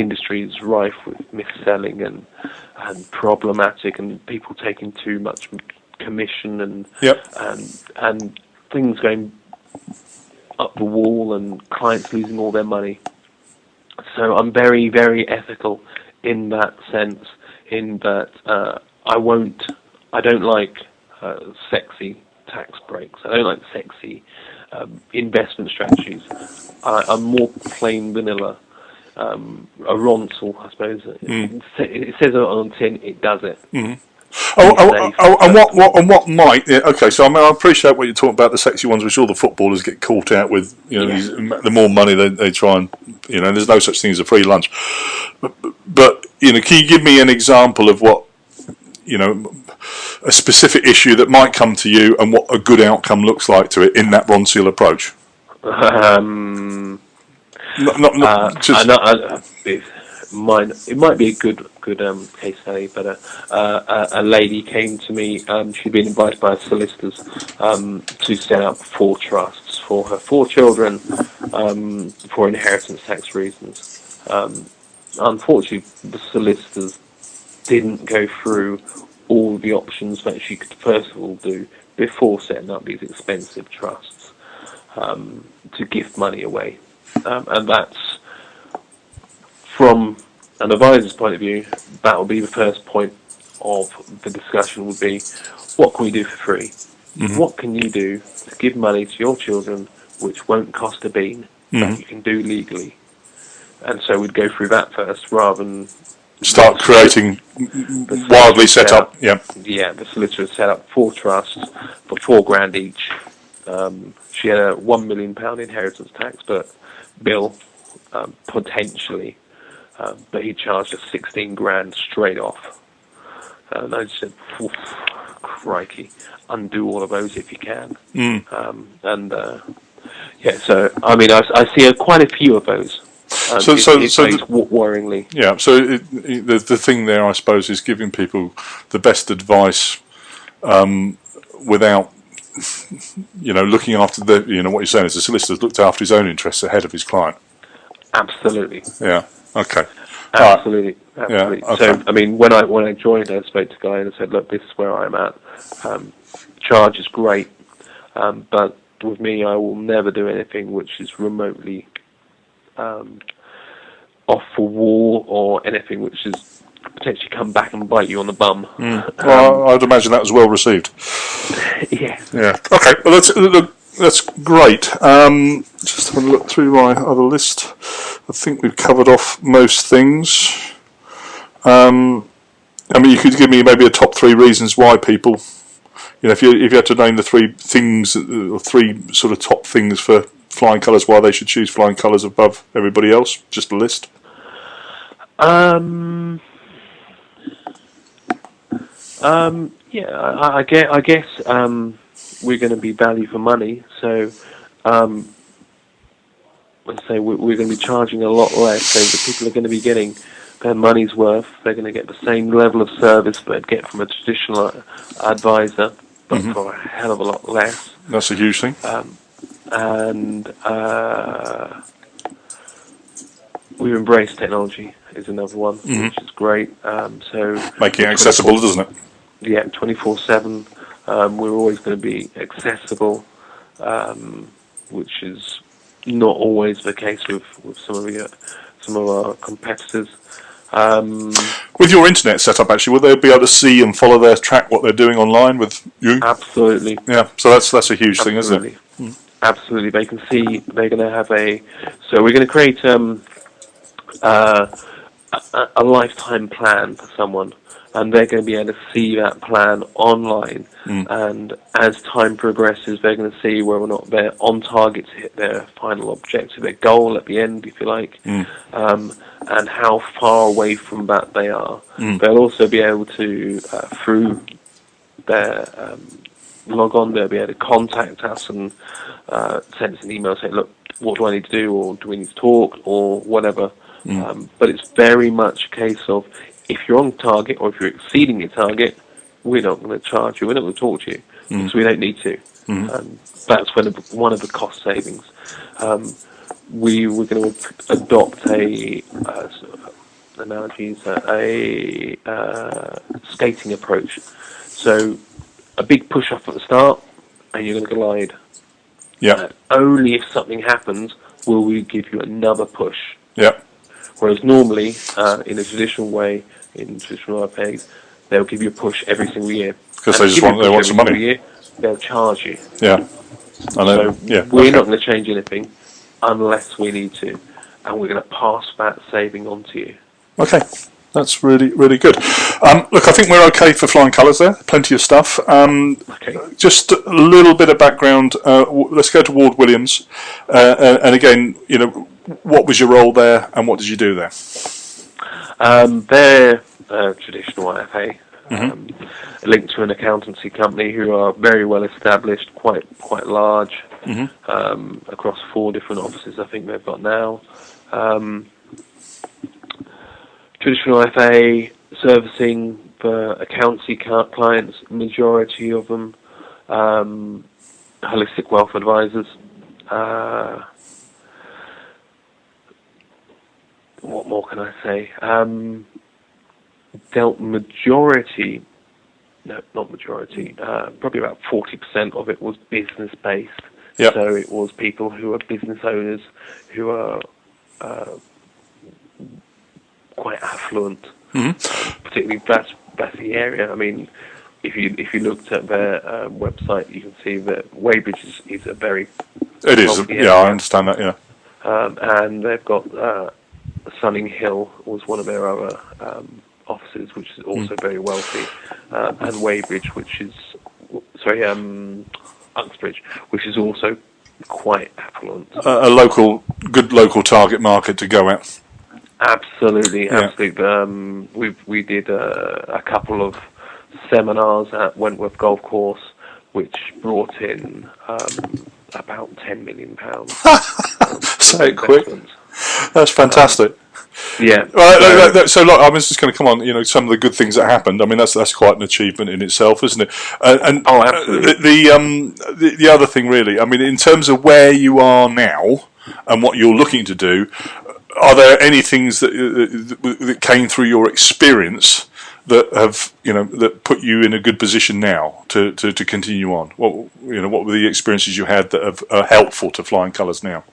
industry is rife with mis-selling and problematic, and people taking too much commission and Yep. and things going up the wall and clients losing all their money. So I'm very, very ethical in that sense, in that I don't like sexy tax breaks. I don't like sexy investment strategies. I'm more plain vanilla. A Ronsel, I suppose. It says it on the tin, it does it. And what might? Yeah, okay, so I mean, I appreciate what you're talking about. The sexy ones, which all the footballers get caught out with. You know, the more money they try and. You know, there's no such thing as a free lunch. But you know, can you give me an example of what? You know, a specific issue that might come to you, and what a good outcome looks like to it in that Ronseal approach. It might be a good case study, but a lady came to me. She'd been invited by her solicitors to set up 4 trusts for her 4 children for inheritance tax reasons. Unfortunately, the solicitors didn't go through all the options that she could first of all do before setting up these expensive trusts to gift money away. And that's, from an advisor's point of view, that would be the first point of the discussion, would be, what can we do for free? Mm-hmm. What can you do to give money to your children which won't cost a bean, that you can do legally? And so we'd go through that first, rather than start creating wildly set up. Yeah, the solicitor set up 4 trusts for £4,000 each. She had a £1 million inheritance tax bill, potentially, but he charged us £16,000 straight off. And I just said, crikey, undo all of those if you can. So I mean, I see quite a few of those. Worryingly. Yeah. So the thing there, I suppose, is giving people the best advice without, you know, looking after what you're saying is the solicitor's looked after his own interests ahead of his client. Absolutely. Yeah. Okay. Absolutely. Absolutely. Yeah, okay. So I mean, when I joined, I spoke to Guy and I said, look, this is where I'm at. Charge is great, but with me, I will never do anything which is remotely off the wall, or anything which is potentially come back and bite you on the bum. Well, I'd imagine that was well received. Yeah. Yeah. Okay. Well, that's great. Just having a look through my other list. I think we've covered off most things. I mean, you could give me maybe a top 3 reasons why people, you know, if you had to name the 3 things, or 3 sort of top things for Flying Colours, why they should choose Flying Colours above everybody else. Just a list. I guess we're going to be value for money. So, let's say we're going to be charging a lot less. So the people are going to be getting their money's worth. They're going to get the same level of service they'd get from a traditional advisor, but for a hell of a lot less. That's a huge thing. And we embrace technology is another one, which is great. So making it accessible, doesn't it? Yeah, 24/7. We're always going to be accessible, which is not always the case with some of our competitors. With your internet setup, actually, will they be able to see and follow their track what they're doing online with you? Absolutely. Yeah, so that's a huge thing, isn't it? Absolutely. They can see. They're going to have so we're going to create a lifetime plan for someone, and they're going to be able to see that plan online. And as time progresses, they're going to see whether or not they're on target to hit their final objective, their goal at the end, if you like, and how far away from that they are. They'll also be able to, through their log on, they'll be able to contact us and send us an email saying, look, what do I need to do, or do we need to talk, or whatever. But it's very much a case of, if you're on target or if you're exceeding your target, we're not going to charge you, we're not going to talk to you, because we don't need to. That's one of the cost savings. We were going to adopt analogy is a skating approach. So a big push off at the start, and you're going to glide. Yeah. Only if something happens will we give you another push. Yeah. Whereas normally, in a traditional way, in traditional RFAs, they'll give you a push every single year. Because they just want some money. Year, they'll charge you. Yeah. I know. So we're not going to change anything unless we need to, and we're going to pass that saving on to you. Okay. That's really, really good. Look, I think we're okay for flying colours there. Plenty of stuff. Okay. Just a little bit of background. Let's go to Ward Williams. And again, what was your role there, and what did you do there? They're traditional IFA, linked to an accountancy company who are very well established, quite large, across 4 different offices. I think they've got now. Traditional FA servicing for accountancy clients, majority of them, holistic wealth advisors. What more can I say? Dealt majority, no, not majority, probably about 40% of it was business based. Yep. So it was people who are business owners, who are quite affluent. Particularly that's the area. I mean, if you looked at their website, you can see that Weybridge is a very area. I understand that. Yeah. And they've got Sunning Hill was one of their other offices, which is also very wealthy, and Weybridge, which is Uxbridge, which is also quite affluent. A good local target market to go at. Absolutely. We did a couple of seminars at Wentworth Golf Course, which brought in about £10 million. Say it quick. That's fantastic. Yeah. So look, I was just going to come on. Some of the good things that happened. I mean, that's quite an achievement in itself, isn't it? Absolutely. The other thing, really. I mean, in terms of where you are now and what you're looking to do, are there any things that came through your experience that have that put you in a good position now to continue on? What were the experiences you had that are helpful to flying colours now?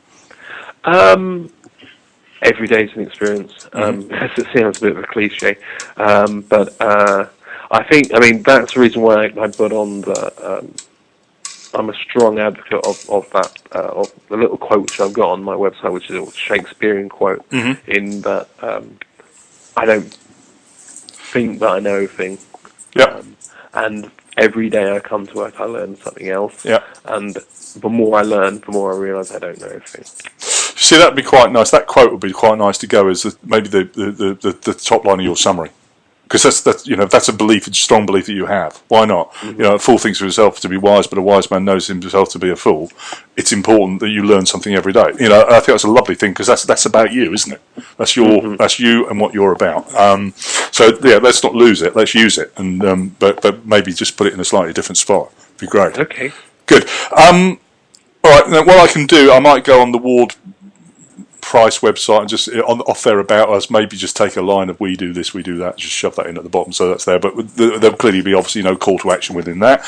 Every day is an experience. It sounds a bit of a cliche, but I that's the reason why I put on the. I'm a strong advocate of that of the little quote which I've got on my website, which is a Shakespearean quote. In that I don't think that I know everything. Yeah. And every day I come to work, I learn something else. Yeah. And the more I learn, the more I realise I don't know everything. See, that'd be quite nice. That quote would be quite nice to go as maybe the top line of your summary, because that's a strong belief that you have. Why not? A fool thinks of himself to be wise, but a wise man knows himself to be a fool. It's important that you learn something every day. I think that's a lovely thing, because that's about you, isn't it? That's that's you and what you're about. Let's not lose it. Let's use it, and but maybe just put it in a slightly different spot. It'd be great. Okay. Good. All right. Now, what I can do, I might go on the Ward Price website and just off there about us, maybe just take a line of we do this, we do that, just shove that in at the bottom, so that's there. But there'll clearly be obviously no call to action within that.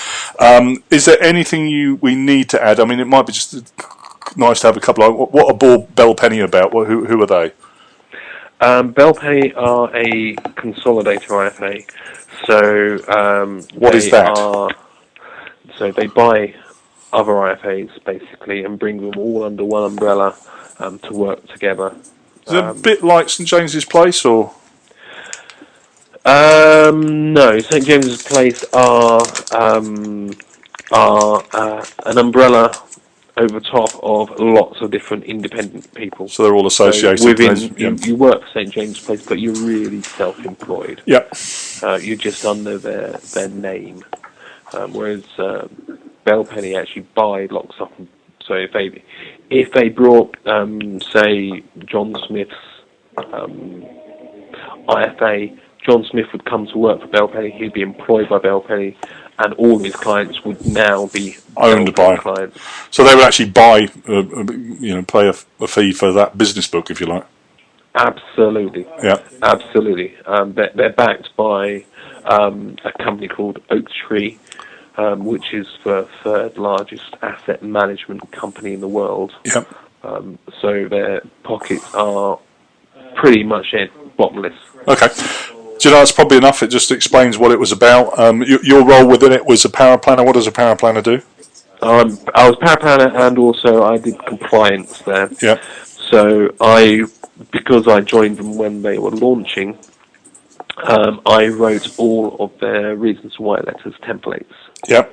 Is there anything we need to add? I mean, it might be just nice to have a couple of. What are Bell Penny about? Who are they? Bell Penny are a consolidator IFA. So what is that? So they buy other IFAs basically and bring them all under one umbrella. To work together. Is it a bit like St James's Place, or? No, St James's Place are an umbrella over top of lots of different independent people. So they're all associated. So you work for St James's Place, but you're really self-employed. Yeah. You're just under their name, whereas Bell Penny actually buy lock, stock, and so if they brought, say, John Smith's IFA, John Smith would come to work for Bell Penny. He'd be employed by Bell Penny, and all his clients would now be owned by clients. So they would actually buy, pay a fee for that business book, if you like. Absolutely. Yeah. Absolutely. They're backed by a company called Oak Tree, which is the third largest asset management company in the world. Yeah. So their pockets are pretty much bottomless. Okay. Do you know, that's probably enough. It just explains what it was about. Your role within it was a power planner. What does a power planner do? I was power planner and also I did compliance there. Yeah. So because I joined them when they were launching, I wrote all of their reasons why letters templates. Yeah.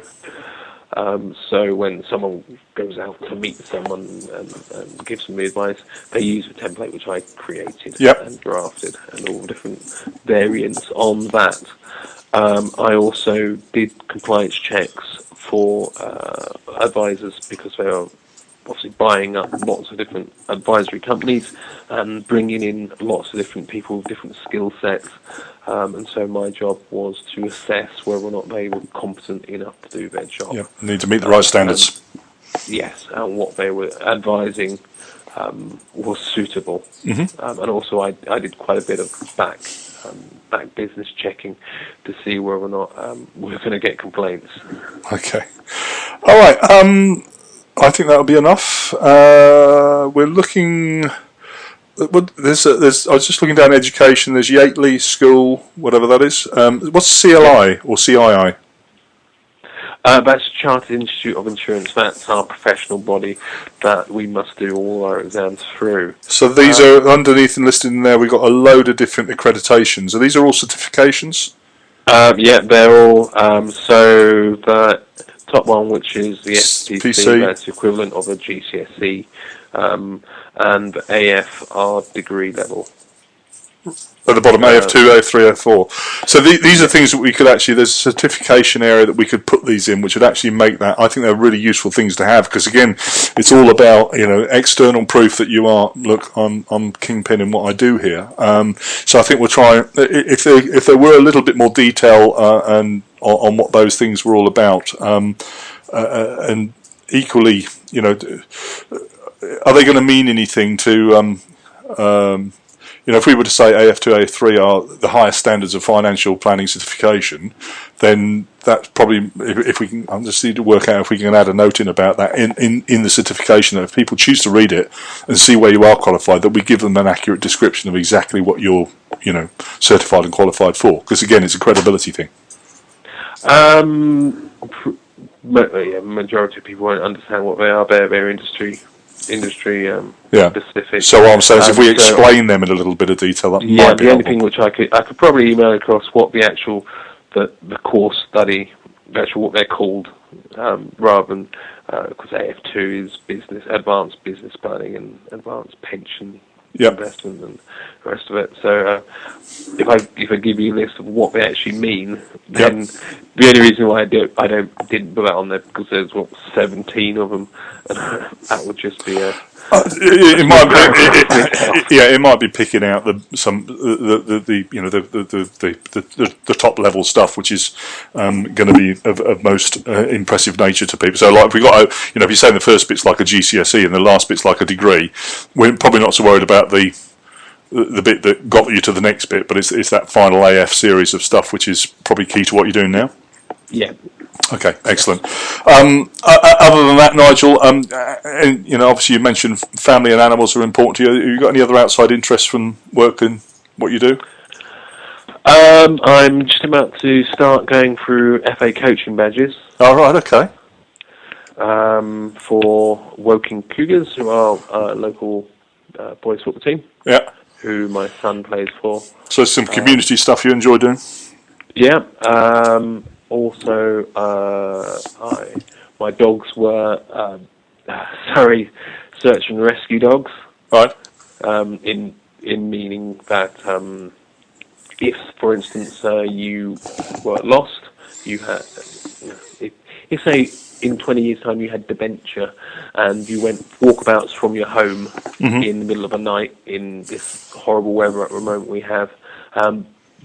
So when someone goes out to meet someone and gives them the advice, they use a template which I created Yep. and drafted, and all the different variants on that. I also did compliance checks for advisors because they are obviously buying up lots of different advisory companies and bringing in lots of different people with different skill sets. And so my job was to assess whether or not they were competent enough to do their job. Yeah. Need to meet the right standards. Yes, and what they were advising was suitable. Mm-hmm. And also I did quite a bit of back business checking to see whether or not we're going to get complaints. Okay. All right. I think that'll be enough. We're looking. There's. I was just looking down education. There's Yateley School, whatever that is. What's CLI or CII? That's Chartered Institute of Insurance. That's our professional body that we must do all our exams through. So these are underneath and listed in there. We've got a load of different accreditations. So these are all certifications. Yeah, they're all. So the top one, which is the SPC, that's the equivalent of a GCSE, and the AF are degree level. At the bottom, AF2, AF3, AF4. So these are things that we could actually, there's a certification area that we could put these in, which would actually make that, I think they're really useful things to have, because again, it's all about, external proof that you are, look, I'm kingpin in what I do here. So I think we'll try, if there were a little bit more detail and on what those things were all about, and equally, are they going to mean anything to, if we were to say AF2, AF3 are the highest standards of financial planning certification, then that's probably, if we can, I just need to work out if we can add a note in about that in the certification, that if people choose to read it and see where you are qualified, that we give them an accurate description of exactly what you're, certified and qualified for. Because again, it's a credibility thing. Majority of people won't understand what they are. They're industry specific. So what I'm saying is, if we explain them in a little bit of detail, that might be helpful. The only thing which I could probably email across what the actual the course study, what they're called, rather than because AF2 is advanced business planning and advanced pension investment and the rest of it. So if I give you a list of what they actually mean, then the only reason why I didn't put that on there because there's 17 of them, and that would just be a. It might be picking out the top level stuff, which is going to be of most impressive nature to people. So, like, if we got if you're saying the first bit's like a GCSE and the last bit's like a degree, we're probably not so worried about the bit that got you to the next bit, but it's that final AF series of stuff which is probably key to what you're doing now. Yeah. Okay, excellent. Other than that, Nigel, obviously you mentioned family and animals are important to you. Have you got any other outside interests from work and what you do? I'm just about to start going through FA coaching badges. All right, okay. For Woking Cougars, who are a local boys football team. Yeah. Who my son plays for. So some community stuff you enjoy doing? Yeah. Also, my dogs were search and rescue dogs. Right. In meaning that if, for instance, you were lost, you had, if say in 20 years' time you had dementia and you went walkabouts from your home in the middle of the night in this horrible weather at the moment we have.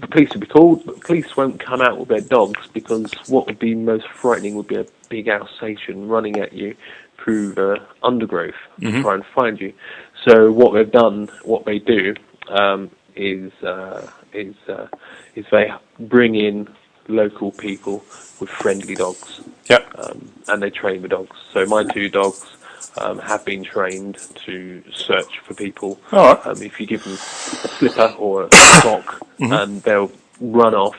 The police would be called, but the police won't come out with their dogs because what would be most frightening would be a big Alsatian running at you through the undergrowth to try and find you. So what they do is they bring in local people with friendly dogs, Yep. and they train the dogs. So my 2 dogs have been trained to search for people. All right. If you give them a slipper or a sock, and they'll run off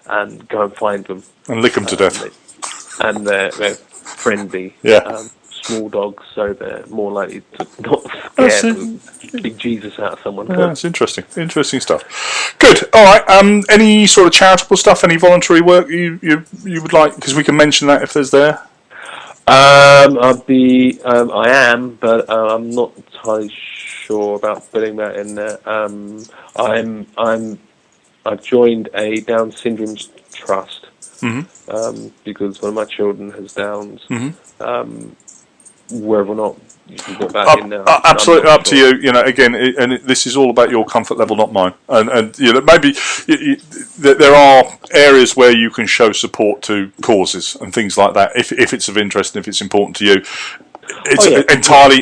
and go and find them. And lick them to death. And they're friendly. Yeah. Small dogs, so they're more likely to not That's scare it. the big Jesus out of someone. Yeah, that's interesting. Interesting stuff. Good. All right. Any sort of charitable stuff? Any voluntary work you would like? Because we can mention that if there's there. I am, but I'm not entirely sure about putting that in there. I've joined a Down syndrome trust because one of my children has Downs. Whether or not you can put that in there, absolutely up to sure. you. You know, again, this is all about your comfort level, not mine. And you know, maybe there are areas where you can show support to causes and things like that if it's of interest and if it's important to you. It's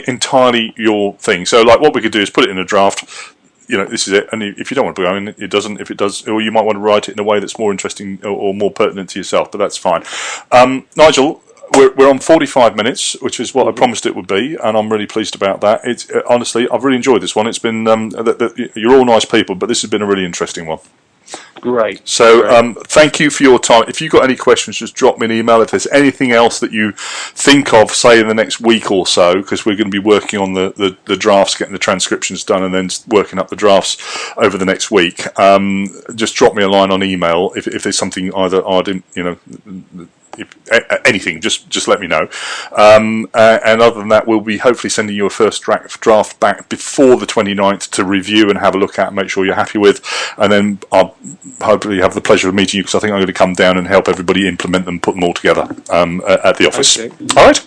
entirely your thing. So, like, what we could do is put it in a draft. You know, this is it. And if you don't want to put it in, it doesn't. If it does, or you might want to write it in a way that's more interesting or more pertinent to yourself. But that's fine. Nigel, we're on 45 minutes, which is what I promised it would be, and I'm really pleased about that. It's honestly, I've really enjoyed this one. It's been you're all nice people, but this has been a really interesting one. Great. So thank you for your time. If you've got any questions, just drop me an email. If there's anything else that you think of, say in the next week or so, because we're going to be working on the drafts, getting the transcriptions done, and then working up the drafts over the next week. Just drop me a line on email if there's something either I didn't, you know. Anything, just let me know. And other than that, we'll be hopefully sending you a first draft back before the 29th to review and have a look at and make sure you're happy with. And then I'll hopefully have the pleasure of meeting you, because I think I'm going to come down and help everybody implement them, put them all together at the office. Okay. All right?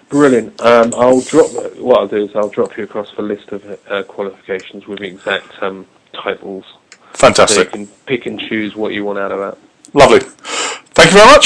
Brilliant. What I'll do is I'll drop you across the list of qualifications with the exact titles. Fantastic. So you can pick and choose what you want out of that. Lovely. Thank you very much.